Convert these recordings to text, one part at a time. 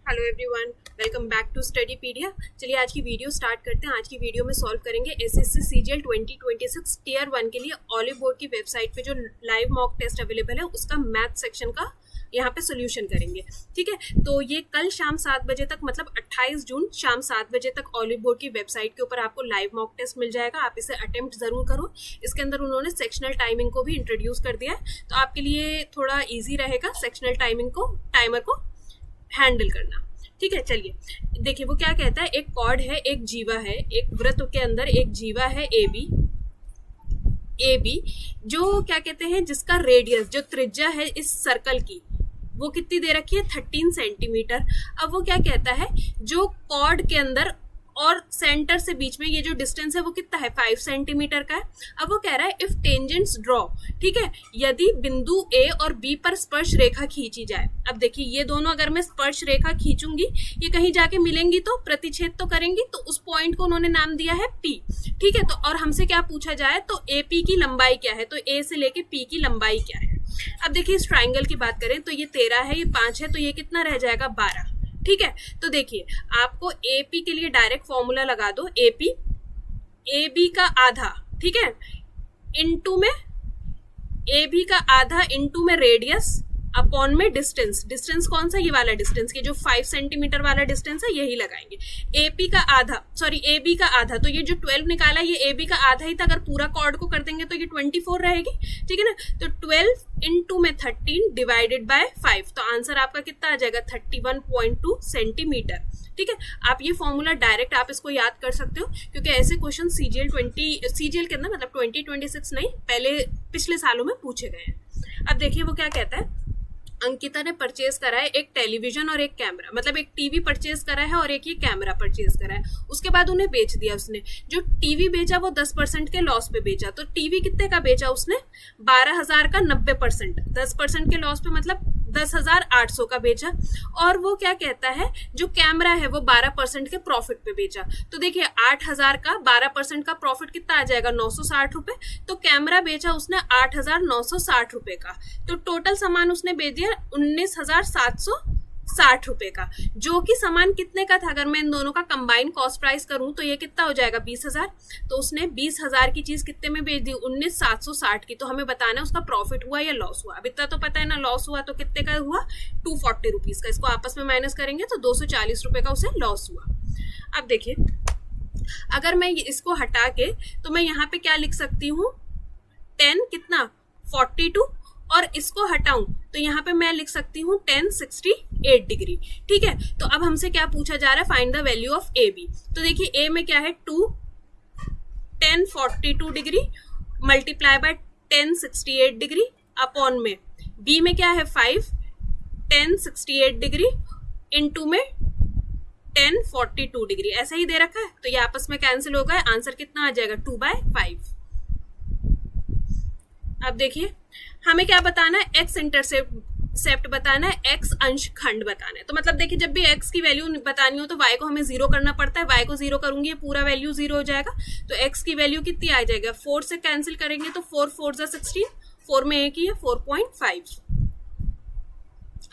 Hello everyone, welcome back to Studypedia. चलिए आज की वीडियो स्टार्ट करते हैं। आज की वीडियो में सॉल्व करेंगे एसएससी सीजीएल 2026 टियर 1 के लिए ऑलिव बोर्ड की वेबसाइट पे जो लाइव मॉक टेस्ट अवेलेबल है उसका मैथ सेक्शन का यहाँ पे सोल्यूशन करेंगे। ठीक है, तो ये कल शाम 7 बजे तक, मतलब 28 जून शाम 7 बजे तक ऑलिव बोर्ड की वेबसाइट के ऊपर आपको लाइव मॉक टेस्ट मिल जाएगा। आप इसे अटेम्प्ट जरूर करो। इसके अंदर उन्होंने सेक्शनल टाइमिंग को भी इंट्रोड्यूस कर दिया है, तो आपके लिए थोड़ा ईजी रहेगा सेक्शनल टाइमिंग को, टाइमर को हैंडल करना। ठीक है, चलिए देखिए वो क्या कहता है। एक कॉर्ड है, एक जीवा है, एक वृत्त के अंदर एक जीवा है ए बी, जो क्या कहते हैं, जिसका रेडियस, जो त्रिज्या है इस सर्कल की, वो कितनी दे रखी है 13 सेंटीमीटर। अब वो क्या कहता है, जो कॉर्ड के अंदर और सेंटर से बीच में ये जो डिस्टेंस है वो कितना है 5 सेंटीमीटर का है। अब वो कह रहा है इफ टेंजेंट्स ड्रॉ, ठीक है, यदि बिंदु ए और बी पर स्पर्श रेखा खींची जाए। अब देखिए ये दोनों अगर मैं स्पर्श रेखा खींचूंगी, ये कहीं जाके मिलेंगी तो प्रतिच्छेद तो करेंगी, तो उस पॉइंट को उन्होंने नाम दिया है पी। ठीक है, तो और हमसे क्या पूछा जाए तो ए पी की लंबाई क्या है, तो ए से लेके पी की लंबाई क्या है। अब देखिए इस ट्राइंगल की बात करें तो ये 13 है, ये 5 है, तो ये कितना रह जाएगा 12। ठीक है, तो देखिए आपको एपी के लिए डायरेक्ट फॉर्मूला लगा दो, एपी ए बी का आधा, ठीक है, इनटू में ए बी का आधा इनटू में रेडियस अपॉन में डिस्टेंस। डिस्टेंस कौन सा, ये वाला डिस्टेंस, ये जो 5 सेंटीमीटर वाला डिस्टेंस है यही लगाएंगे। एपी का आधा, सॉरी ए बी का आधा, तो ये जो 12 निकाला ये ए बी का आधा ही था। अगर पूरा कॉर्ड को कर देंगे तो ये 24 रहेगी। ठीक है ना, तो 12 इनटू में 13 डिवाइडेड बाय 5, तो आंसर आपका कितना आ जाएगा 31.2 सेंटीमीटर। ठीक है, आप ये फॉर्मूला डायरेक्ट आप इसको याद कर सकते हो, क्योंकि ऐसे क्वेश्चन सीजीएल के अंदर, मतलब 2026 नहीं, पहले पिछले सालों में पूछे गए हैं। अब देखिए वो क्या कहता है, अंकिता ने परचेज करा है एक टेलीविजन और एक कैमरा, मतलब एक टीवी परचेज करा है और एक ये कैमरा परचेज करा है। उसके बाद उन्हें बेच दिया उसने। जो टीवी बेचा वो 10% के लॉस पे बेचा, तो टीवी कितने का बेचा उसने 12,000 का 90%, 10% के लॉस पे मतलब 10,800 का बेचा। और वो क्या कहता है, जो कैमरा है वो 12% के प्रॉफिट पे बेचा। तो देखिए 8,000 का 12% का प्रॉफिट कितना आ जाएगा 960 रुपए, तो कैमरा बेचा उसने 8,960 रुपए का, तो टोटल सामान उसने बेच दिया 19,760 रुपए का, जो कि सामान कितने का था। अगर मैं इन दोनों का कंबाइन कॉस्ट प्राइस करूं तो ये कितना हो जाएगा 20,000, तो उसने 20,000 की चीज कितने में बेच दी 19,760 की। तो हमें बताना है उसका प्रॉफिट हुआ या लॉस हुआ। अब इतना तो पता है ना, लॉस हुआ तो कितने का हुआ 240 रुपीज का। इसको आपस में माइनस करेंगे तो 240 रुपए का उसे लॉस हुआ। अब देखिए अगर मैं इसको हटा के, तो मैं यहाँ पे क्या लिख सकती हूँ 10 कितना 42, और इसको हटाऊं तो यहाँ पे मैं लिख सकती हूँ 1068 डिग्री। ठीक है, तो अब हमसे क्या पूछा जा रहा है, find the value of A B. तो देखिए ए में क्या है 2, 1042 degree multiply by 1068 degree upon में बी में क्या है 5, 1068 डिग्री इनटू में 1042 डिग्री, ऐसा ही दे रखा है, तो ये आपस में कैंसिल हो गए। आंसर कितना आ जाएगा 2/5। अब देखिए हमें क्या बताना है, एक्स इंटरसेप्ट बताना है, एक्स अंश खंड बताना है। तो मतलब देखिए जब भी एक्स की वैल्यू बतानी हो तो वाई को हमें 0 करना पड़ता है। वाई को 0 करूंगी ये पूरा वैल्यू 0 हो जाएगा, तो एक्स की वैल्यू कितनी आ जाएगा 4 से कैंसिल करेंगे तो 4 4 जा 16, 4 में एक ही है 4.5।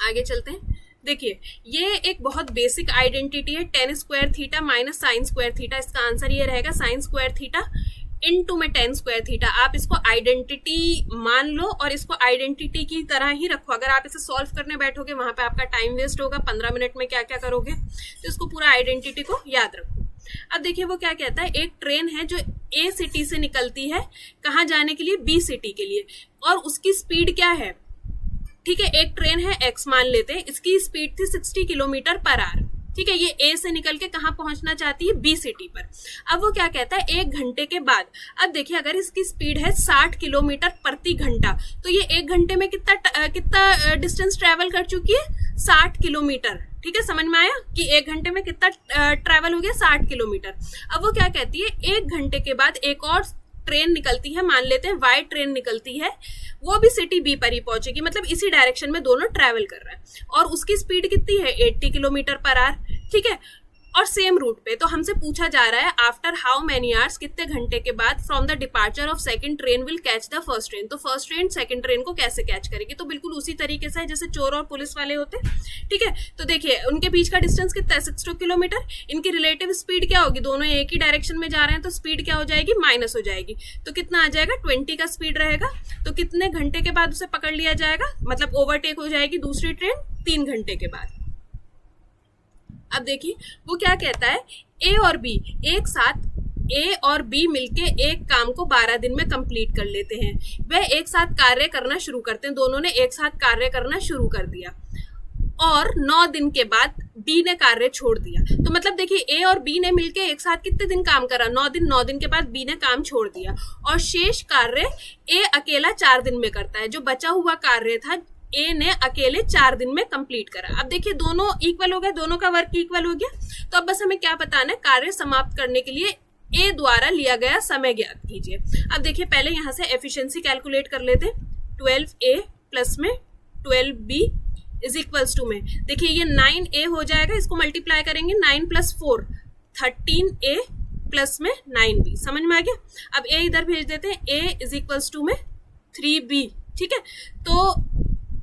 आगे चलते हैं। देखिए ये एक बहुत बेसिक आइडेंटिटी है, tan square theta minus sine square theta. इसका आंसर ये रहेगा साइन स्क्वायर थीटा इनटू में tan स्क्वायर थीटा। आप इसको आइडेंटिटी मान लो और इसको आइडेंटिटी की तरह ही रखो। अगर आप इसे सॉल्व करने बैठोगे वहां पे आपका टाइम वेस्ट होगा, 15 मिनट में क्या क्या करोगे, तो इसको पूरा आइडेंटिटी को याद रखो। अब देखिए वो क्या कहता है, एक ट्रेन है जो ए सिटी से निकलती है कहाँ जाने के लिए, बी सिटी के लिए, और उसकी स्पीड क्या है। ठीक है, एक ट्रेन है एक्स मान लेते हैं, इसकी स्पीड थी 60 किलोमीटर पर आवर। ठीक है, ये ए से निकल के कहाँ पहुंचना चाहती है, बी सिटी पर। अब वो क्या कहता है 1 घंटे के बाद। अब देखिए अगर इसकी स्पीड है 60 किलोमीटर प्रति घंटा, तो ये 1 घंटे में कितना डिस्टेंस ट्रेवल कर चुकी है 60 किलोमीटर। ठीक है, समझ में आया कि 1 घंटे में कितना ट्रेवल हो गया 60 किलोमीटर। अब वो क्या कहती है 1 घंटे के बाद एक और ट्रेन निकलती है, मान लेते हैं वाई ट्रेन निकलती है, वो भी सिटी बी पर ही पहुंचेगी, मतलब इसी डायरेक्शन में दोनों ट्रैवल कर रहा है, और उसकी स्पीड कितनी है 80 किलोमीटर पर आवर। ठीक है, और सेम रूट पे। तो हमसे पूछा जा रहा है आफ्टर हाउ मेनी आवर्स, कितने घंटे के बाद from the departure of second train will catch the first train. तो फर्स्ट ट्रेन सेकंड ट्रेन को कैसे कैच करेगी, तो बिल्कुल उसी तरीके से है जैसे चोर और पुलिस वाले होते। ठीक है, तो देखिए उनके बीच का डिस्टेंस कितना है 62 किलोमीटर। इनकी रिलेटिव स्पीड क्या होगी, दोनों एक ही डायरेक्शन में जा रहे हैं तो स्पीड क्या हो जाएगी, माइनस हो जाएगी। तो कितना आ जाएगा, 20 का स्पीड रहेगा। तो कितने घंटे के बाद उसे पकड़ लिया जाएगा, मतलब ओवरटेक हो जाएगी दूसरी ट्रेन 3 घंटे के बाद। अब देखिए वो क्या कहता है, ए और बी एक साथ, ए और बी मिलके एक काम को 12 दिन में कंप्लीट कर लेते हैं। वह एक साथ कार्य करना शुरू करते हैं, दोनों ने एक साथ कार्य करना शुरू कर दिया और 9 दिन के बाद बी ने कार्य छोड़ दिया। तो मतलब देखिए ए और बी ने मिलके एक साथ कितने दिन काम करा, 9 दिन। 9 दिन के बाद बी ने काम छोड़ दिया और शेष कार्य ए अकेला 4 दिन में करता है। जो बचा हुआ कार्य था ए ने अकेले 4 दिन में कंप्लीट करा। अब देखिए दोनों इक्वल हो गए, दोनों का वर्क इक्वल हो गया। तो अब बस हमें क्या बताना है, कार्य समाप्त करने के लिए ए द्वारा लिया गया समय ज्ञात कीजिए। अब देखिए पहले यहां से एफिशिएंसी कैलकुलेट कर लेते हैं। 12A प्लस में 12B इज इक्वल्स टू में, देखिए ये 9A हो जाएगा, इसको मल्टीप्लाई करेंगे 9 प्लस 4 13A प्लस में 9B। समझ में आ गया। अब ए इधर भेज देते हैं, A इज इक्वल्स टू में 3B। ठीक है, तो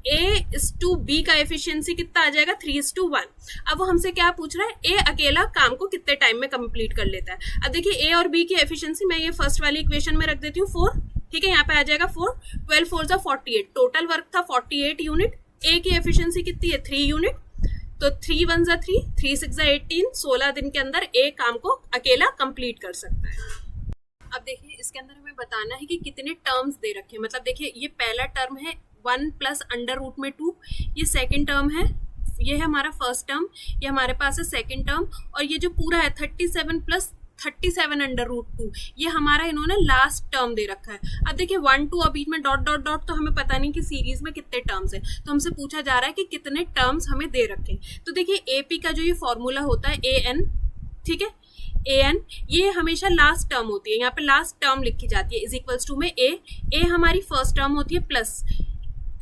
A/B का एफिशिएंसी कितना आ जाएगा, 3:1। अब वो हमसे क्या पूछ रहा है, ए अकेला काम को कितने टाइम में कंप्लीट कर लेता है। अब देखिए ए और बी की एफिशिएंसी मैं ये फर्स्ट वाली इक्वेशन में रख देती हूँ 4। ठीक है, यहाँ पे आ जाएगा 4, 12 4 48, टोटल वर्क था 48 यूनिट। ए की एफिशिएंसी कितनी है, 3 यूनिट। तो 3 1 3, 3 6 18, 16 दिन के अंदर ए काम को अकेला कंप्लीट कर सकता है। अब देखिए इसके अंदर हमें बताना है कि कितने टर्म्स दे रखे हैं। मतलब देखिए ये पहला टर्म है 1 प्लस अंडर रूट में 2, ये सेकंड टर्म है, ये है हमारा फर्स्ट टर्म, ये हमारे पास है सेकंड टर्म, और ये जो पूरा है 37 प्लस 37 अंडर रूट 2, ये हमारा इन्होंने लास्ट टर्म दे रखा है। अब देखिए 1 2 और बीच में डॉट डॉट डॉट, तो हमें पता नहीं कि सीरीज में कितने टर्म्स है, तो हमसे पूछा जा रहा है कि कितने टर्म्स हमें दे रखे हैं। तो देखिए एपी का जो ये फॉर्मूला होता है AN, ठीक है, AN ये हमेशा लास्ट टर्म होती है, यहाँ पे लास्ट टर्म लिखी जाती है, इज इक्वल्स टू में ए हमारी फर्स्ट टर्म होती है प्लस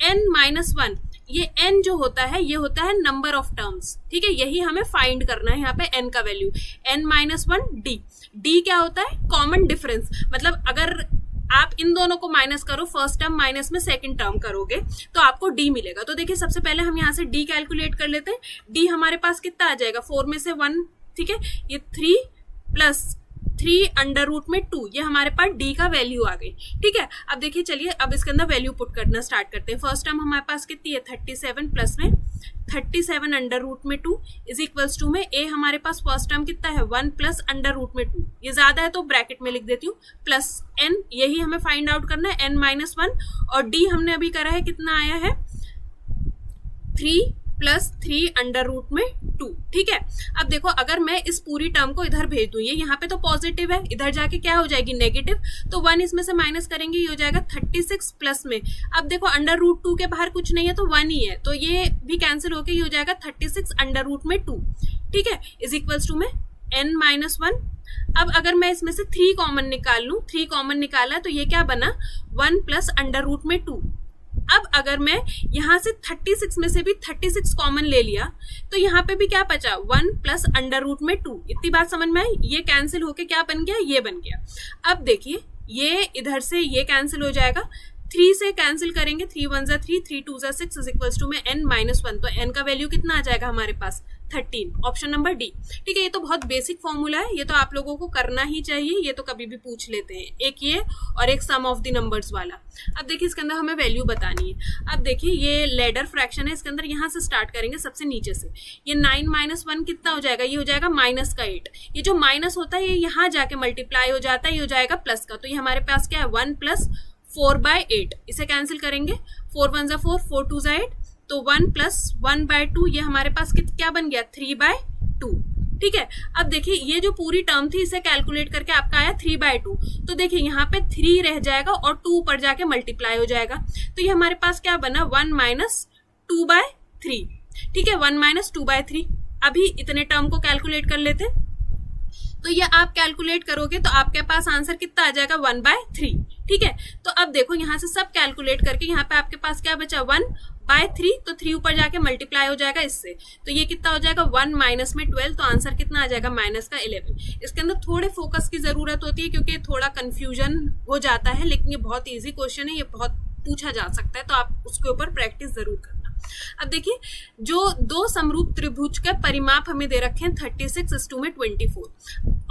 n-1, ये n जो होता है ये होता है नंबर ऑफ टर्म्स। ठीक है, यही हमें फाइंड करना है यहाँ पे n का वैल्यू, n-1 d क्या होता है, कॉमन डिफरेंस। मतलब अगर आप इन दोनों को माइनस करो, फर्स्ट टर्म माइनस में सेकंड टर्म करोगे तो आपको d मिलेगा। तो देखिए सबसे पहले हम यहाँ से d कैलकुलेट कर लेते हैं। d हमारे पास कितना आ जाएगा, 4 में से 1, ठीक है, ये 3 प्लस 3 अंडर रूट में 2, ये हमारे पास d का वैल्यू आ गई। ठीक है, अब देखिए चलिए अब इसके अंदर वैल्यू पुट करना स्टार्ट करते हैं। फर्स्ट टर्म हमारे पास कितनी है 37 प्लस में 37 अंडर रूट में 2 इज इक्वल्स टू में a हमारे पास फर्स्ट टर्म कितना है 1 प्लस अंडर रूट में 2, ये ज्यादा है तो ब्रैकेट में लिख देती हूँ, प्लस n, यही हमें फाइंड आउट करना है n-1, और d हमने अभी करा है कितना आया है 3 प्लस 3 अंडर रूट में 2। ठीक है, अब देखो अगर मैं इस पूरी टर्म को इधर भेज दूं, ये यहाँ पे तो पॉजिटिव है, इधर जाके क्या हो जाएगी नेगेटिव, तो 1 इसमें से माइनस करेंगे, ये हो जाएगा 36 प्लस में, अब देखो अंडर रूट 2 के बाहर कुछ नहीं है तो 1 ही है, तो ये भी कैंसिल होके ये हो जाएगा 36 अंडर रूट में 2। ठीक है, इज इक्वल्स टू में n-1। अब अगर मैं इसमें से 3 कॉमन निकाल लूं, 3 कॉमन निकाला तो ये क्या बना 1 प्लस अंडर रूट में 2। अब अगर मैं यहाँ से 36 में से भी 36 कॉमन ले लिया तो यहाँ पे भी क्या बचा 1 प्लस अंडर रूट में 2। इतनी बात समझ में आई, ये कैंसिल होके क्या बन गया, ये बन गया। अब देखिए ये इधर से ये कैंसिल हो जाएगा, 3 से कैंसिल करेंगे, 3 1 3, 3 2 6 इज इक्वल्स टू में n-1, तो n का वैल्यू कितना आ जाएगा हमारे पास 13, ऑप्शन नंबर डी। ठीक है, ये तो बहुत बेसिक फॉर्मूला है, ये तो आप लोगों को करना ही चाहिए, ये तो कभी भी पूछ लेते हैं, एक ये और एक सम ऑफ द नंबर्स वाला। अब देखिए इसके अंदर हमें वैल्यू बतानी है। अब देखिए ये लेडर फ्रैक्शन है, इसके अंदर यहाँ से स्टार्ट करेंगे सबसे नीचे से, ये 9-1 कितना हो जाएगा, ये हो जाएगा माइनस का 8, ये जो माइनस होता है ये यहाँ जाके मल्टीप्लाई हो जाता है, ये हो जाएगा प्लस का, तो ये हमारे पास क्या है 1 प्लस 4/8, इसे कैंसिल करेंगे, 4 1 4, 4 2 8, तो 1 प्लस 1/2, ये हमारे पास क्या बन गया 3/2। ठीक है, अब देखिए ये जो पूरी टर्म थी इसे कैलकुलेट करके आपका आया 3/2, तो देखिए यहाँ पे 3 रह जाएगा और 2 ऊपर जाके मल्टीप्लाई हो जाएगा, तो ये हमारे पास क्या बना 1 माइनस 2/3। ठीक है, 1 माइनस 2/3। अभी इतने टर्म को कैलकुलेट कर लेते, तो ये आप कैलकुलेट करोगे तो आपके पास आंसर कितना आ जाएगा 1/3। ठीक है, तो अब देखो यहाँ से सब कैलकुलेट करके यहाँ पे आपके पास क्या बचा 1 बाय 3, तो 3 ऊपर जाके मल्टीप्लाई हो जाएगा इससे, तो ये कितना हो जाएगा 1 माइनस में 12, तो आंसर कितना आ जाएगा माइनस का 11। इसके अंदर थोड़े फोकस की जरूरत होती है क्योंकि थोड़ा कंफ्यूजन हो जाता है, लेकिन ये बहुत ईजी क्वेश्चन है, ये बहुत पूछा जा सकता है, तो आप उसके ऊपर प्रैक्टिस जरूर करना। अब देखिए जो दो समरूप त्रिभुज के परिमाप हमें दे रखे हैं 36:24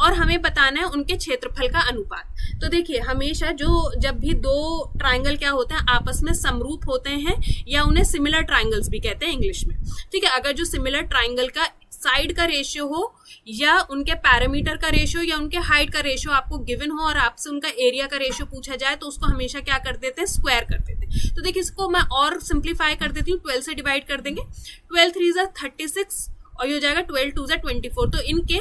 और हमें बताना है उनके क्षेत्रफल का अनुपात। तो देखिए हमेशा जब भी दो ट्राइंगल क्या होते हैं आपस में समरूप होते हैं, या उन्हें सिमिलर ट्राइंगल्स भी कहते हैं इंग्लिश में, ठीक है। अगर जो सिमिलर ट्राइंगल का साइड का रेशियो हो, या उनके पैरामीटर का रेशियो, या उनके हाइट का रेशियो आपको गिवन हो और आपसे उनका एरिया का रेशियो पूछा जाए, तो उसको हमेशा क्या कर देते हैं, स्क्वायर कर देते हैं। तो देखिए इसको मैं और सिंप्लीफाई कर देती हूँ, 12 से डिवाइड कर देंगे, 12 3 = 36 और ये हो जाएगा 12 2 = 24। तो इनके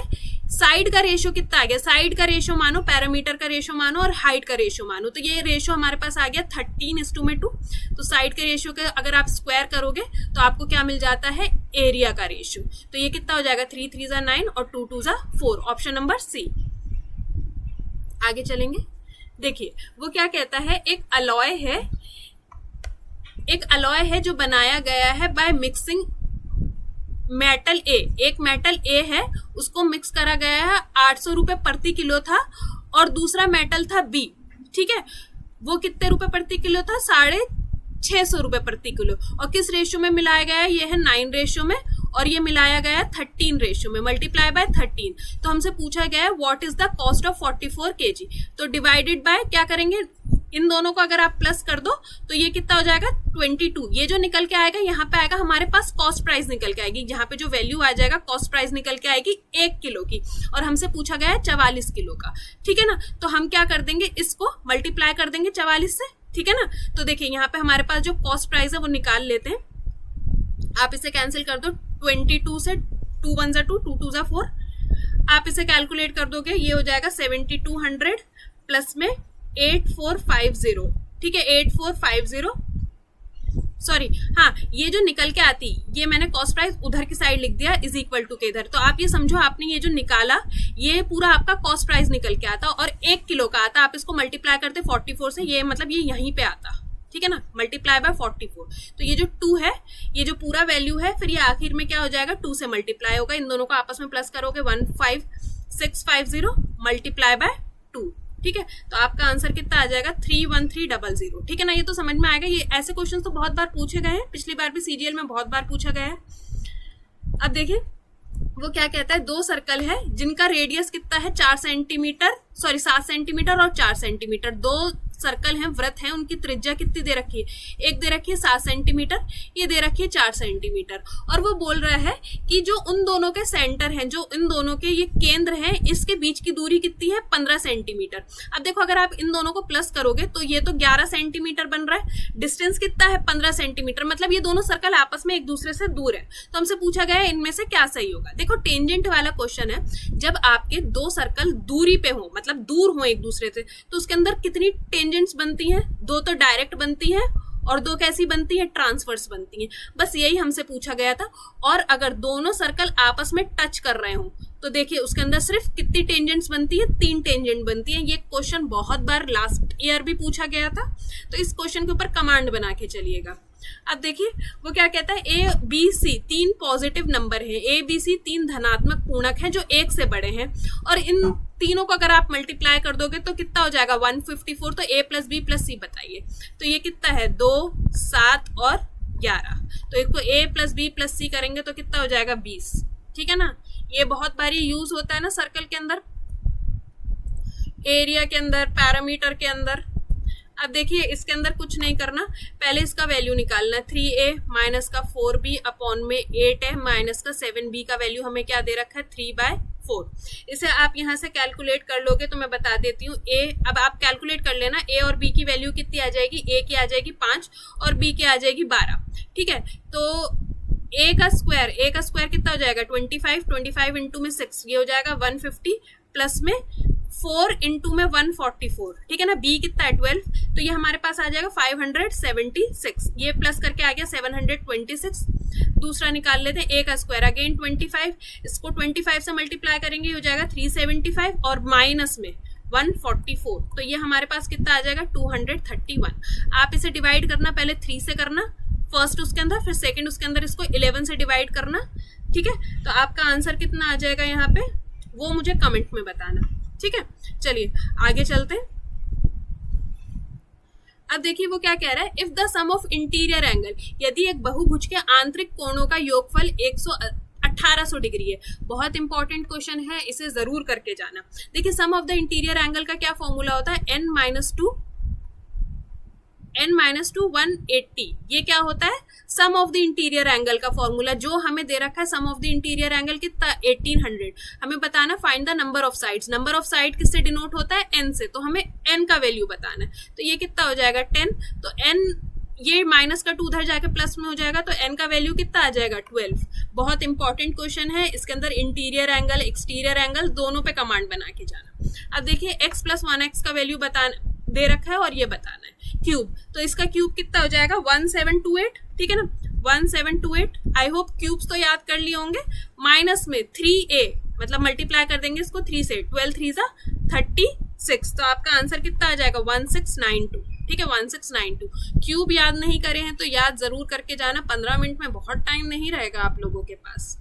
साइड का रेशियो कितना आ गया, साइड का रेशियो मानो, पैरामीटर का रेशियो मानो और हाइट का रेशियो मानो, तो ये रेशियो हमारे पास आ गया 13:2। तो साइड के रेशियो का अगर आप स्क्वायर करोगे तो आपको क्या मिल जाता है, एरिया का रेशियो। तो ये कितना हो जाएगा, 3 3 = 9 और 2 2 = 4, ऑप्शन नंबर सी। आगे चलेंगे, देखिए वो क्या कहता है, एक अलॉय है जो बनाया गया है बाय मिक्सिंग मेटल ए। एक मेटल ए है, उसको मिक्स करा गया है, 800 रुपए प्रति किलो था, और दूसरा मेटल था बी, ठीक है, वो कितने रुपए प्रति किलो था, 650 रुपए प्रति किलो। और किस रेशियो में मिलाया गया है, ये है 9 रेशियो में, और ये मिलाया गया है 13 रेशियो में, मल्टीप्लाई बाय 13। तो हमसे पूछा गया है what is the cost of 44 kg, तो डिवाइडेड बाय क्या करेंगे, इन दोनों को अगर आप प्लस कर दो तो ये कितना हो जाएगा 22। ये जो निकल के आएगा यहाँ पे आएगा हमारे पास कॉस्ट प्राइस निकल के आएगी, यहाँ पे जो वैल्यू आ जाएगा कॉस्ट प्राइस निकल के आएगी 1 किलो की, और हमसे पूछा गया है 44 किलो का, ठीक है ना। तो हम क्या कर देंगे, इसको मल्टीप्लाई कर देंगे 44 से, ठीक है ना। तो देखिए यहाँ पे हमारे पास जो कॉस्ट प्राइस है वो निकाल लेते हैं, आप इसे कैंसिल कर दो, 22 से 2 1 = 2, 2 2 = 4, आप इसे कैलकुलेट कर दोगे, ये हो जाएगा 7200 प्लस में 8450, ठीक है, 8450, सॉरी हाँ, ये जो निकल के आती, ये मैंने कॉस्ट प्राइस उधर की साइड लिख दिया इज इक्वल टू के इधर। तो आप ये समझो आपने ये जो निकाला ये पूरा आपका कॉस्ट प्राइस निकल के आता और 1 किलो का आता, आप इसको मल्टीप्लाई करते 44 से, ये मतलब ये यहीं पे आता, ठीक है ना, मल्टीप्लाई बाय 44। तो ये जो 2 है, ये जो पूरा वैल्यू है, फिर ये आखिर में क्या हो जाएगा 2 से मल्टीप्लाई होगा, इन दोनों को आपस में प्लस करोगे 15650 मल्टीप्लाई बाय 2, ठीक है। तो आपका आंसर कितना आ जाएगा 31300, ठीक है ना। ये तो समझ में आएगा, ये ऐसे क्वेश्चन तो बहुत बार पूछे गए हैं, पिछली बार भी सीजीएल में बहुत बार पूछा गया है। अब देखिए वो क्या कहता है, दो सर्कल है जिनका रेडियस कितना है 7 सेंटीमीटर और 4 सेंटीमीटर। दो सर्कल हैं, वृत्त हैं, उनकी त्रिज्या कितनी दे रखी है, एक दे रखी है 7 सेंटीमीटर, ये दे रखी है 4 सेंटीमीटर। और वो बोल रहा है कि जो उन दोनों के सेंटर हैं, जो इन दोनों के ये केंद्र हैं, इसके बीच की दूरी कितनी है 15 सेंटीमीटर। अब देखो अगर आप इन दोनों को प्लस करोगे तो ये तो 11 सेंटीमीटर बन रहा है, डिस्टेंस कितना है 15 सेंटीमीटर, मतलब ये दोनों सर्कल आपस में एक दूसरे से दूर है। तो हमसे पूछा गया है इनमें से क्या सही होगा। देखो टेंजेंट वाला क्वेश्चन है, जब आपके दो सर्कल दूरी पे हो, मतलब दूर हो एक दूसरे से, तो उसके अंदर कितनी टेंजेंट्स बनती हैं, 2 तो डायरेक्ट बनती हैं और 2 कैसी बनती है, ट्रांसवर्स बनती हैं। बस यही हमसे पूछा गया था। और अगर दोनों सर्कल आपस में टच कर रहे हो तो देखिए उसके अंदर सिर्फ कितनी टेंजेंट्स बनती है, 3 टेंजेंट बनती है। ये क्वेश्चन बहुत बार लास्ट ईयर भी पूछा गया था, तो इस क्वेश्चन के ऊपर कमांड बना के चलिएगा। अब देखिए वो क्या कहता है, A B C 3 positive number है, ए बी सी 3 धनात्मक पूर्णक हैं जो 1 से बड़े हैं, और इन तीनों को अगर आप मल्टीप्लाई कर दोगे तो कितना हो जाएगा 154। तो ए प्लस बी प्लस सी बताइए, तो ये कितना है 2 7 और 11। तो इसको ए प्लस बी प्लस सी करेंगे तो कितना हो जाएगा 20, ठीक है ना। ये बहुत बारी यूज होता है ना सर्कल के अंदर, एरिया के अंदर, पैरामीटर के अंदर। अब देखिए इसके अंदर कुछ नहीं करना, पहले इसका वैल्यू निकालना है, 3a माइनस का 4b अपॉन में 8 है माइनस का 7b का वैल्यू हमें क्या दे रखा है 3/4। इसे आप यहाँ से कैलकुलेट कर लोगे तो मैं बता देती हूँ। a, अब आप कैलकुलेट कर लेना, a और b की वैल्यू कितनी आ जाएगी, a की आ जाएगी 5 और b की आ जाएगी 12, ठीक है। तो a का स्क्वायर कितना हो जाएगा 25 इंटू में 6, ये हो जाएगा 150 प्लस में 4 इंटू में 144, ठीक है ना। b कितना है 12, तो ये हमारे पास आ जाएगा 576, ये प्लस करके आ गया 726। दूसरा निकाल लेते हैं, a का स्क्वायर अगेन 25, इसको 25 से मल्टीप्लाई करेंगे हो जाएगा 375 और माइनस में 144, तो ये हमारे पास कितना आ जाएगा 231। आप इसे डिवाइड करना, पहले 3 से करना, फर्स्ट उसके अंदर, फिर सेकंड उसके अंदर, इसको 11 से डिवाइड करना, ठीक है। तो आपका आंसर कितना आ जाएगा यहाँ पे, वो मुझे कमेंट में बताना, ठीक है। चलिए आगे चलते हैं। अब देखिए वो क्या कह रहा है, if the sum of interior angle, यदि एक बहुभुज के आंतरिक कोणों का योगफल 1800 डिग्री है। बहुत इंपॉर्टेंट क्वेश्चन है, इसे जरूर करके जाना। देखिए सम ऑफ द इंटीरियर एंगल का क्या फॉर्मूला होता है, n-2 180। ये क्या होता है, सम ऑफ द इंटीरियर एंगल का फॉर्मूला, जो हमें दे रखा है सम ऑफ द इंटीरियर एंगल कितना 1800। हमें बताना find the number of sides. Number of side किससे डिनोट होता है, n से, तो हमें n का वैल्यू बताना है। तो ये कितना हो जाएगा 10, तो n, ये माइनस का 2 उधर जाके प्लस में हो जाएगा, तो n का वैल्यू कितना आ जाएगा 12। बहुत इंपॉर्टेंट क्वेश्चन है, इसके अंदर इंटीरियर एंगल एक्सटीरियर एंगल दोनों पे कमांड बना के जाना। अब देखिए x + 1x का वैल्यू बताना दे रखा है और ये बताना है क्यूब, तो इसका क्यूब कितना हो जाएगा 1728, ठीक है ना, 1728। आई होप क्यूब्स तो याद कर लिए होंगे। माइनस में 3a, मतलब मल्टीप्लाई कर देंगे इसको 3 से, 12 3 जा 36, तो आपका आंसर कितना आ जाएगा 1692, ठीक है 1692। क्यूब याद नहीं करे हैं तो याद जरूर करके जाना, 15 मिनट में बहुत टाइम नहीं रहेगा आप लोगों के पास।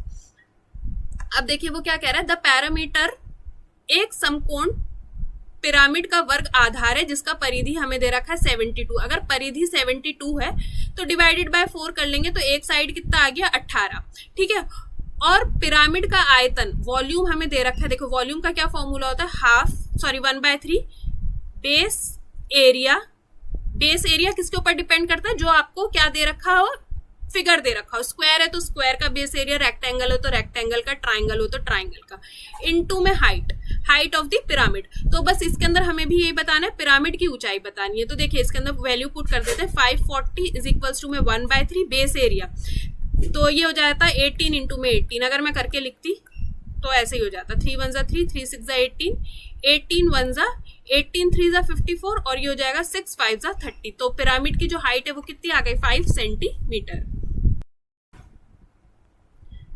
अब देखिए वो क्या कह रहा है, द पैरामीटर, एक समकोण पिरामिड का वर्ग आधार है जिसका परिधि हमें दे रखा है 72। अगर परिधि 72 है तो डिवाइडेड बाय 4 कर लेंगे, तो एक साइड कितना आ गया 18, ठीक है। और पिरामिड का आयतन, वॉल्यूम हमें दे रखा है, देखो वॉल्यूम का क्या फॉर्मूला होता है, 1/3 बेस एरिया। बेस एरिया किसके ऊपर डिपेंड करता है, जो आपको क्या दे रखा हो, फिगर दे रखा हो। स्क्वायर है तो स्क्वायर का बेस एरिया, रेक्टेंगल हो तो रेक्टेंगल का, ट्राइंगल हो तो ट्राइंगल का, इनटू में हाइट ऑफ द पिरामिड। तो बस इसके अंदर हमें भी यही बताना है, पिरामिड की ऊंचाई बतानी है। तो देखिए इसके अंदर वैल्यू पुट कर देते हैं, 540 = में 1/3 बेस एरिया, तो ये हो जाता है 18 × में 18। अगर मैं करके लिखती तो ऐसे ही हो जाता, 3 1 जा 3, 3 6 जा 18, 18 1 जा 18, 3 जा 54, और ये हो जाएगा 6 5 जा 30। तो पिरामिड की जो हाइट है वो कितनी आ गई, 5 सेंटीमीटर।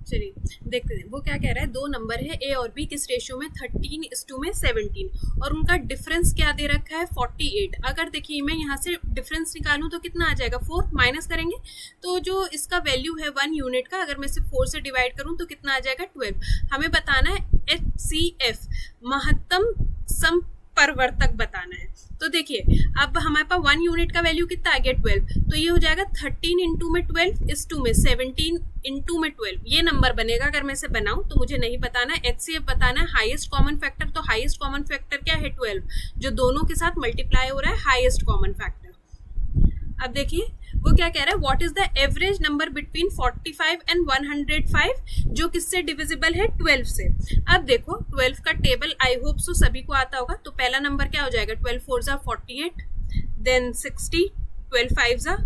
चलिए देखते हैं वो क्या कह रहा है, दो नंबर है ए और बी, किस रेशियो में, 13:17 में 17, और उनका डिफरेंस क्या दे रखा है 48। अगर देखिए मैं यहाँ से डिफरेंस निकालूं तो कितना आ जाएगा 4, माइनस करेंगे तो जो इसका वैल्यू है 1 यूनिट का, अगर मैं इसे 4 से डिवाइड करूं तो कितना आ जाएगा 12। हमें बताना है HCF, महत्तम समपरिवर्तक बताना है। तो देखिए अब हमारे पास 1 यूनिट का वैल्यू कितना आ गया 12, तो ये हो जाएगा 13 × में 12 इस 2 में 17 × में 12, ये नंबर बनेगा। अगर मैं इसे बनाऊं तो मुझे नहीं बताना, HCF बताना है, हाईएस्ट कॉमन फैक्टर। तो हाईएस्ट कॉमन फैक्टर क्या है 12, जो दोनों के साथ मल्टीप्लाई हो रहा है, हाईएस्ट कॉमन फैक्टर। अब देखिए वो क्या कह रहा है, what is the average number between 45 and 105, जो किससे डिविजिबल है 12 से। अब देखो 12 का टेबल आई होप सो सभी को आता होगा। तो पहला नंबर क्या हो जाएगा, 12 4 जा 48, देन 60, 12 5 जा,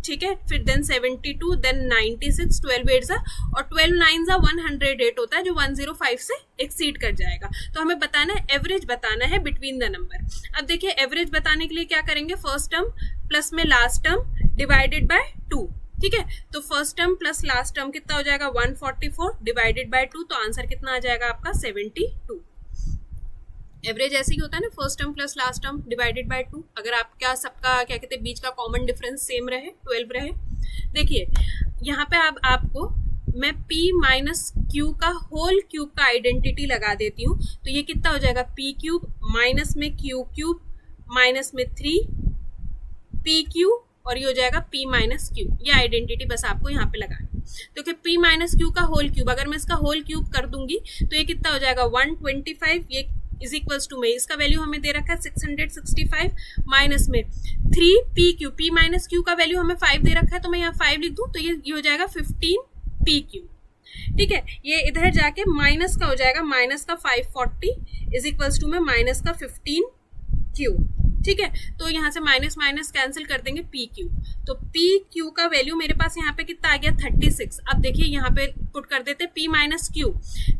ठीक है, फिर देन 72, देन 96, 12 8 जा, और 12 9 जा 108 होता है, जो 105 से एक्सीड कर जाएगा। तो हमें बताना है, एवरेज बताना है बिटवीन द नंबर। अब देखिए एवरेज बताने के लिए क्या करेंगे, फर्स्ट टर्म प्लस में लास्ट टर्म डिवाइडेड बाय 2, ठीक है। तो first term plus last term कितना हो जाएगा 144 डिवाइडेड बाय 2, तो आंसर कितना आ जाएगा आपका 72। एवरेज ऐसे ही होता है ना, first term plus last term divided by 2, अगर आपका सबका क्या कहते हैं बीच का कॉमन डिफरेंस सेम रहे, 12 रहे। देखिए यहाँ पे अब आपको मैं p - q का होल क्यूब का आइडेंटिटी लगा देती हूँ। तो ये कितना हो जाएगा p³ माइनस में q³ माइनस में 3pq, और ये हो जाएगा p - q। ये आइडेंटिटी बस आपको यहाँ पे लगानी है। तो कि p - q का होल क्यूब, अगर मैं इसका होल क्यूब कर दूंगी तो ये कितना हो जाएगा 125, ये इज इक्वल्स टू में इसका वैल्यू हमें दे रखा है 665 माइनस में 3pq, p - q का वैल्यू हमें 5 दे रखा है, तो मैं यहाँ 5 लिख दूं तो ये हो जाएगा 15pq, ठीक है। ये इधर जाके माइनस का हो जाएगा, माइनस का 540 इज इक्वल्स टू में माइनस का 15q, ठीक है। तो यहाँ से माइनस माइनस कैंसिल कर देंगे pq, तो pq का वैल्यू मेरे पास यहाँ पे कितना आ गया 36। अब देखिए यहाँ पे पुट कर देते p - q,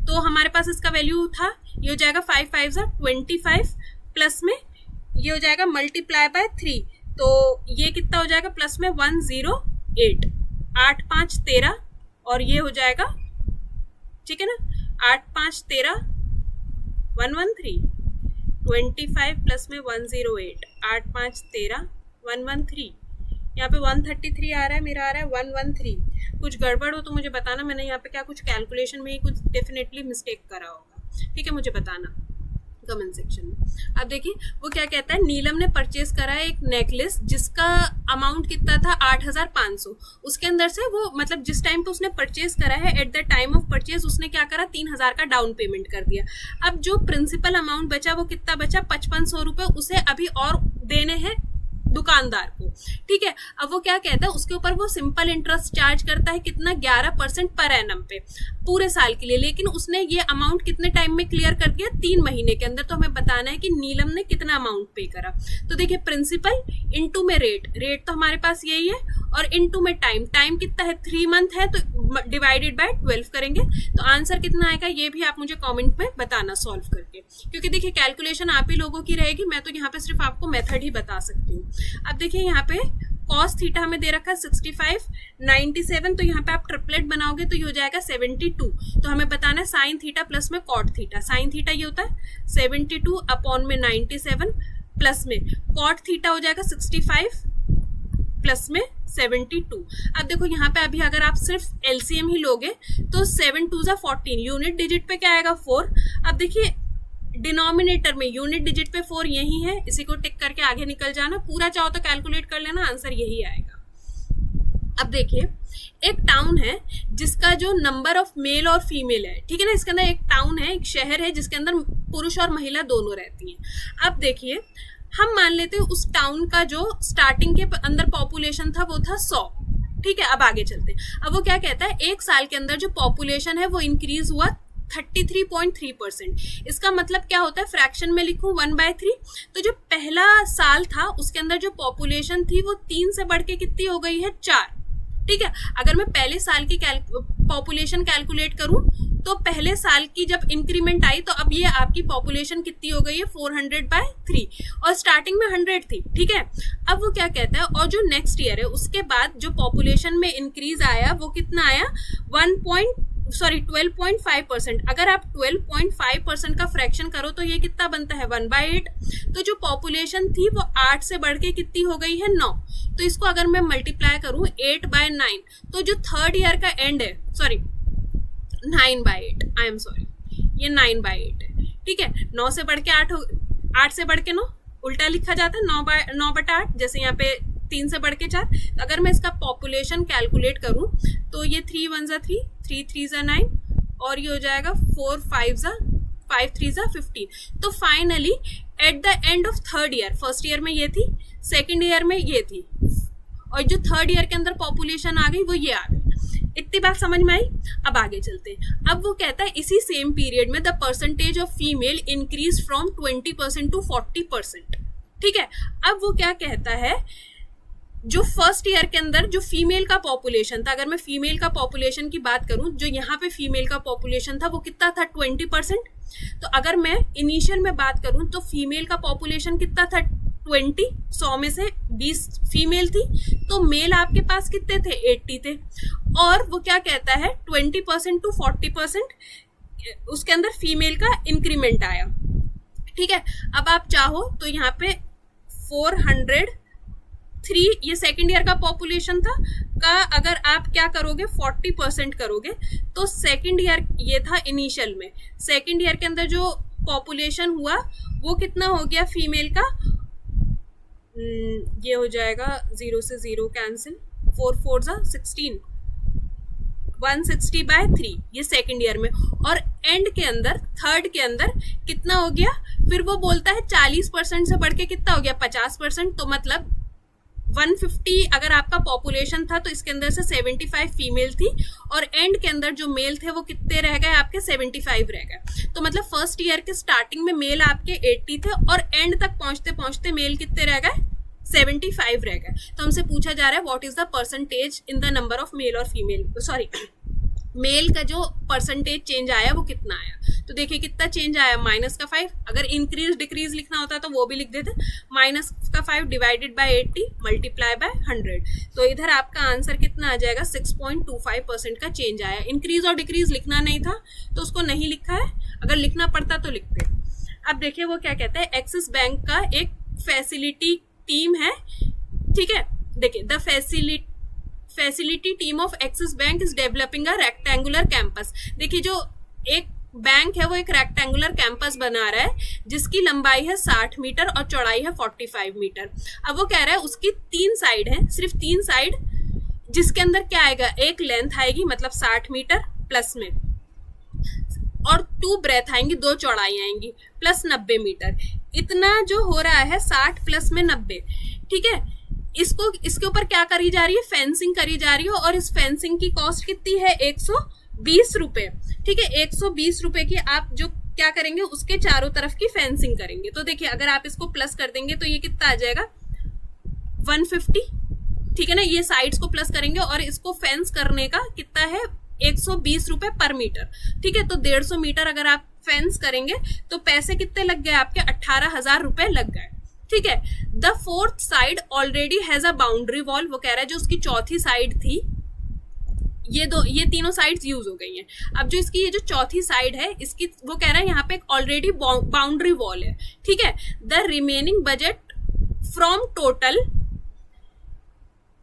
तो हमारे पास इसका वैल्यू था, ये हो जाएगा 5 5 25 प्लस में ये हो जाएगा मल्टीप्लाई बाय 3, तो ये कितना हो जाएगा प्लस में 108, 8 5 13, और ये हो जाएगा, ठीक है ना, 8 5 13 113, 25 प्लस में 108, 8 5 13 113, यहाँ पे 133 आ रहा है, मेरा आ रहा है 113। कुछ गड़बड़ हो तो मुझे बताना, मैंने यहाँ पे क्या कुछ कैलकुलेशन में ही कुछ डेफिनेटली मिस्टेक करा होगा, ठीक है, मुझे बताना कमेंट सेक्शन में। अब देखिए वो क्या कहता है, नीलम ने परचेज करा है एक नेकलेस जिसका अमाउंट कितना था 8500। उसके अंदर से वो मतलब जिस टाइम पे उसने परचेज करा है, at the time of purchase उसने क्या करा, 3000 का डाउन पेमेंट कर दिया। अब जो प्रिंसिपल अमाउंट बचा वो कितना बचा, 5500 रुपए उसे अभी और देने हैं दुकानदार को, ठीक है। अब वो क्या कहता है, उसके ऊपर वो सिंपल इंटरेस्ट चार्ज करता है कितना, 11% पर एनम पे पूरे साल के लिए। लेकिन उसने ये अमाउंट कितने टाइम में क्लियर कर दिया, 3 महीने के अंदर। तो हमें बताना है कि नीलम ने कितना अमाउंट पे करा। तो देखिए प्रिंसिपल इनटू में रेट तो हमारे पास यही है, और इनटू में टाइम कितना है, 3 मंथ है, तो डिवाइडेड बाय 12 करेंगे तो आंसर कितना आएगा, ये भी आप मुझे कमेंट में बताना सॉल्व करके, क्योंकि देखिए कैलकुलेशन आप ही लोगों की रहेगी, मैं तो यहाँ पे सिर्फ आपको मेथड ही बता सकती हूँ। अब देखिए यहाँ पे cos थीटा हमें दे रखा है 65, 97, तो यहाँ पे आप ट्रिपलेट बनाओगे तो ये हो जाएगा 72। तो हमें बताना है साइन थीटा प्लस में कॉट थीटा। साइन थीटा ये होता है 72 अपॉन में 97 प्लस में कॉट थीटा हो जाएगा 65 प्लस में 72। अब देखो यहाँ पे अभी अगर आप सिर्फ एलसीएम ही लोगे तो 7 2 जा 14, यूनिट डिजिट पे क्या आएगा 4। अब देखिए डिनोमिनेटर में यूनिट डिजिट पे 4 यही है, इसी को टिक करके आगे निकल जाना, पूरा चाहो तो कैलकुलेट कर लेना, आंसर यही आएगा। अब देखिए एक टाउन है जिसका जो नंबर ऑफ मेल और फीमेल है, ठीक है ना, इसके अंदर एक टाउन है, एक शहर है जिसके अंदर पुरुष और महिला दोनों रहती हैं। अब देखिए हम मान लेते हैं उस टाउन का जो स्टार्टिंग के अंदर पॉपुलेशन था वो था 100, ठीक है। अब आगे चलते हैं। अब वो क्या कहता है, एक साल के अंदर जो पॉपुलेशन है वो इंक्रीज हुआ 33.3%। इसका मतलब क्या होता है, फ्रैक्शन में लिखूं 1/3, तो जो पहला साल था उसके अंदर जो पॉपुलेशन थी वो 3 से बढ़ के कितनी हो गई है 4, ठीक है। अगर मैं पहले साल की पॉपुलेशन कैलकुलेट करूं तो पहले साल की जब इंक्रीमेंट आई तो अब ये आपकी पॉपुलेशन कितनी हो गई है 400/3, और स्टार्टिंग में 100 थी, ठीक है। अब वो क्या कहता है, और जो नेक्स्ट ईयर है उसके बाद जो पॉपुलेशन में इंक्रीज आया वो कितना आया 12.5%। अगर आप 12.5% का फ्रैक्शन करो तो ये कितना बनता है 1/8। तो जो पॉपुलेशन थी वो 8 से बढ़ के कितनी हो गई है 9। तो इसको अगर मैं मल्टीप्लाई करूं 8/9, तो जो थर्ड ईयर का एंड है, सॉरी 9/8, आई एम सॉरी, ये 9/8 है, ठीक है। 9 से बढ़ के 8 8 से बढ़ के 9 उल्टा लिखा जाता है 9/8, जैसे यहाँ पे 3 से बढ़ के 4। तो अगर मैं इसका पॉपुलेशन कैलकुलेट करूं तो ये 3 1 जा 3, 3 3 जा 9, और ये हो जाएगा 4 5 जा 5 3 जा 15। तो finally at the end of third year, first year में ये थी, सेकेंड ईयर में ये थी, और जो थर्ड ईयर के अंदर पॉपुलेशन आ गई वो ये आ गई। इतनी बात समझ में आई। अब आगे चलते हैं। अब वो कहता है इसी सेम पीरियड में the percentage of female increase from 20% to 40%, ठीक है। अब वो क्या कहता है, जो फर्स्ट ईयर के अंदर जो फीमेल का पॉपुलेशन था, अगर मैं फीमेल का पॉपुलेशन की बात करूं, जो यहाँ पे फीमेल का पॉपुलेशन था वो कितना था 20%। तो अगर मैं इनिशियल में बात करूं तो फीमेल का पॉपुलेशन कितना था 20, 100 में से 20 फीमेल थी, तो मेल आपके पास कितने थे 80 थे। और वो क्या कहता है 20% टू 40% उसके अंदर फीमेल का इंक्रीमेंट आया, ठीक है। अब आप चाहो तो यहाँ पे 403, ये सेकेंड ईयर का पॉपुलेशन था, का अगर आप क्या करोगे 40% करोगे तो सेकेंड ईयर ये था इनिशियल में, सेकेंड ईयर के अंदर जो पॉपुलेशन हुआ वो कितना हो गया फीमेल का, ये हो जाएगा 0 से 0 कैंसिल, 4 4 जा 16, 160/3, ये सेकेंड ईयर में। और एंड के अंदर थर्ड के अंदर कितना हो गया, फिर वो बोलता है 40% से बढ़ के कितना हो गया 50%। तो मतलब 150 अगर आपका पॉपुलेशन था तो इसके अंदर से 75 फीमेल थी, और एंड के अंदर जो मेल थे वो कितने रह गए आपके 75 रह गए। तो मतलब फर्स्ट ईयर के स्टार्टिंग में मेल आपके 80 थे और एंड तक पहुंचते पहुंचते मेल कितने रह गए 75 रह गए। तो हमसे पूछा जा रहा है what is the percentage in the number of male और फीमेल, सॉरी मेल का जो परसेंटेज चेंज आया वो कितना आया। तो देखिए कितना चेंज आया -5। अगर इंक्रीज डिक्रीज लिखना होता तो वो भी लिख देते, -5 डिवाइडेड बाय 80 मल्टीप्लाई बाय 100। तो इधर आपका आंसर कितना आ जाएगा 6.25% का चेंज आया। इंक्रीज और डिक्रीज लिखना नहीं था तो उसको नहीं लिखा है, अगर लिखना पड़ता तो लिखते। अब देखिए वो क्या कहता है, एक्सिस बैंक का एक फैसिलिटी टीम है, ठीक है, देखिए the facility team of axis bank is developing a rectangular campus. देखिए जो एक बैंक है वो एक रेक्टेंगुलर कैंपस बना रहा है जिसकी लंबाई है 60 मीटर और चौड़ाई है 45 मीटर। अब वो कह रहा है उसकी 3 साइड है, सिर्फ 3 साइड, जिसके अंदर क्या आएगा, एक लेंथ आएगी मतलब 60 मीटर प्लस में, और 2 ब्रेथ आएंगी, 2 चौड़ाई आएंगी प्लस 90 मीटर। इतना जो हो रहा है 60 प्लस में 90, ठीक है। इसको इसके ऊपर क्या करी जा रही है, फेंसिंग करी जा रही है, और इस फेंसिंग की कॉस्ट कितनी है, 120 रुपए, ठीक है। 120 रुपए की आप जो क्या करेंगे, उसके चारों तरफ की फेंसिंग करेंगे। तो देखिए अगर आप इसको प्लस कर देंगे तो ये कितना आ जाएगा, 150, ठीक है ना। ये साइड्स को प्लस करेंगे और इसको फेंस करने का कितना है, 120 रुपए पर मीटर, ठीक है। तो 150 मीटर अगर आप फेंस करेंगे तो पैसे कितने लग गए आपके, 18,000 रुपए लग गए, ठीक है। The 4th side already has a boundary wall, वो कह रहा है जो उसकी चौथी साइड थी, ये तीनों साइड्स यूज हो गई हैं। अब जो इसकी ये जो चौथी साइड है इसकी, वो कह रहा है यहाँ पे एक ऑलरेडी बाउंड्री वॉल है, ठीक है। The remaining budget from total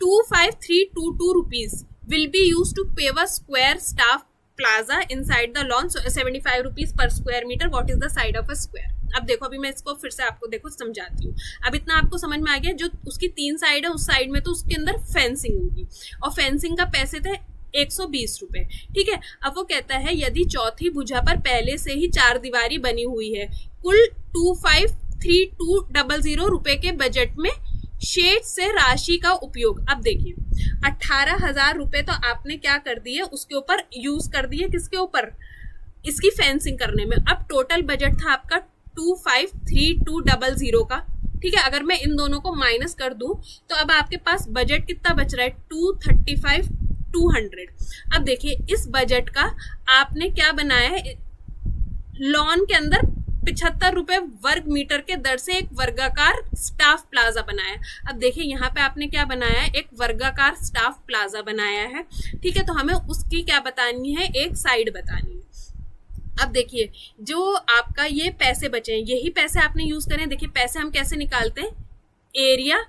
25,322 rupees will be used to pave a square staff plaza inside the lawn, so 75 rupees per square meter. What is the side of a square? अब देखो, अभी मैं इसको फिर से आपको देखो समझाती हूँ। अब इतना आपको समझ में आ गया, जो उसकी 3 साइड है उस साइड में तो उसके अंदर फेंसिंग होगी, और फेंसिंग का पैसे थे 120 रुपए, ठीक है। अब वो कहता है यदि चौथी भुजा पर पहले से ही 4 दीवारी बनी हुई है, कुल 25,322 रुपए के बजट में शेड से राशि का उपयोग। अब देखिए 18,000 रुपए तो आपने क्या कर दिए, उसके ऊपर यूज कर दिए, किसके ऊपर, इसकी फेंसिंग करने में। अब टोटल बजट था आपका 25,322 का, ठीक है। अगर मैं इन दोनों को माइनस कर दूं तो अब आपके पास बजट कितना बच रहा है, 235,200। अब देखिए इस बजट का आपने क्या बनाया है, लॉन के अंदर 75 रुपए वर्ग मीटर के दर से एक वर्गाकार स्टाफ प्लाजा बनाया। अब देखिए यहाँ पे आपने क्या बनाया है, एक वर्गाकार स्टाफ प्लाजा बनाया है, ठीक है। तो हमें उसकी क्या बतानी है, एक साइड बतानी है। अब देखिए जो आपका ये पैसे बचे हैं, यही पैसे आपने यूज करें। देखिए पैसे हम कैसे निकालते हैं, एरिया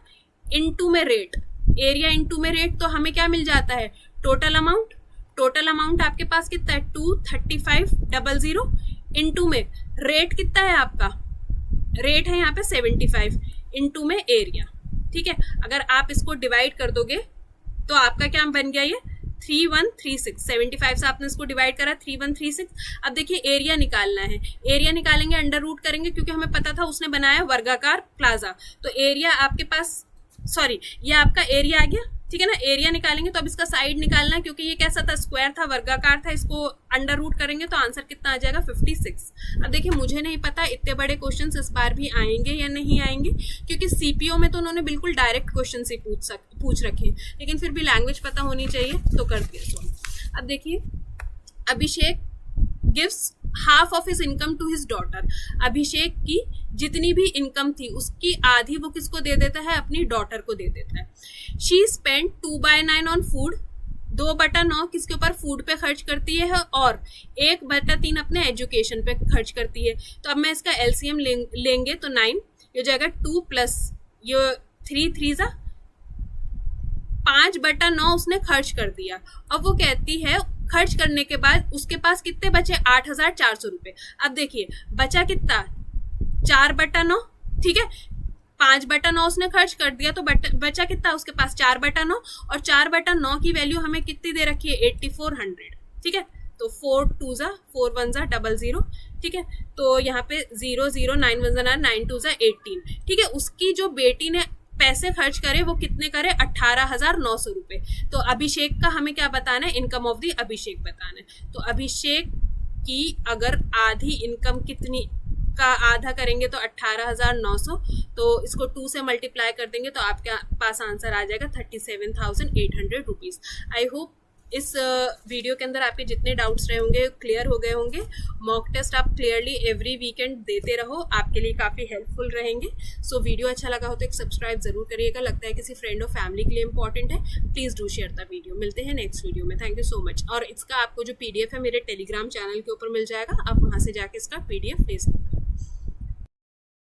इनटू में रेट, एरिया इनटू में रेट, तो हमें क्या मिल जाता है, टोटल अमाउंट। टोटल अमाउंट आपके पास कितना है, 235,000 इनटू में रेट कितना है आपका, रेट है यहाँ पे 75 इनटू में एरिया, ठीक है। अगर आप इसको डिवाइड कर दोगे तो आपका क्या बन गया, ये 3136, 75 से आपने इसको डिवाइड करा 3136। अब देखिए एरिया निकालना है, एरिया निकालेंगे अंडर रूट करेंगे, क्योंकि हमें पता था उसने बनाया वर्गाकार प्लाजा। तो एरिया आपके पास, सॉरी ये आपका एरिया आ गया, ठीक है ना। एरिया निकालेंगे तो अब इसका साइड निकालना है, क्योंकि ये कैसा था, स्क्वायर था, वर्गाकार था, इसको अंडर रूट करेंगे तो आंसर कितना आ जाएगा, 56। अब देखिए मुझे नहीं पता इतने बड़े क्वेश्चंस इस बार भी आएंगे या नहीं आएंगे, क्योंकि सीपीओ में तो उन्होंने बिल्कुल डायरेक्ट क्वेश्चन से पूछ रखे, लेकिन फिर भी लैंग्वेज पता होनी चाहिए, तो कर दिया सॉल्व। अब देखिए Abhishek gives half of his income to his daughter. Abhishek की जितनी भी इनकम थी उसकी आधी वो किसको दे देता है, अपनी डॉटर को दे देता है। शी स्पेंड 2/9 ऑन फूड, 2/9 किसके ऊपर, फूड पे खर्च करती है, और 1/3 अपने एजुकेशन पे खर्च करती है। तो अब मैं इसका एलसीएम लेंगे तो 9 ये हो जाएगा, 2 प्लस ये 3 जा 5/9 उसने खर्च कर दिया। अब वो कहती है खर्च करने के बाद उसके पास कितने बचे, 8,400 रुपए। अब देखिए बचा कितना, 4/9, ठीक है। 5/9 उसने खर्च कर दिया तो बचा कितना उसके पास, 4/9, और 4/9 की वैल्यू हमें कितनी दे रखी है, 8400, ठीक है। तो 4 2 जा 4 1 जा 00, ठीक है। तो यहाँ पे 0 0 9 1 जा 9 2 जा 18, ठीक है। उसकी जो बेटी ने पैसे खर्च करे वो कितने करे, 18,900 रुपए। तो अभिषेक का हमें क्या बताना है, इनकम ऑफ द अभिषेक बताना है। तो अभिषेक की अगर आधी इनकम कितनी का आधा करेंगे तो 18,900, तो इसको 2 से मल्टीप्लाई कर देंगे तो आपके पास आंसर आ जाएगा 37,800 रुपीज। आई होप इस वीडियो के अंदर आपके जितने डाउट्स रहे होंगे क्लियर हो गए होंगे। मॉक टेस्ट आप क्लियरली एवरी वीकेंड देते रहो, आपके लिए काफ़ी हेल्पफुल रहेंगे। सो वीडियो अच्छा लगा हो तो एक सब्सक्राइब जरूर करिएगा, लगता है किसी फ्रेंड और फैमिली के लिए इंपॉर्टेंट है, please do share the video. मिलते हैं नेक्स्ट वीडियो में, थैंक यू सो मच। और इसका आपको जो PDF है मेरे टेलीग्राम चैनल के ऊपर मिल जाएगा, आप वहाँ से जाके इसका PDF ले सकते हैं।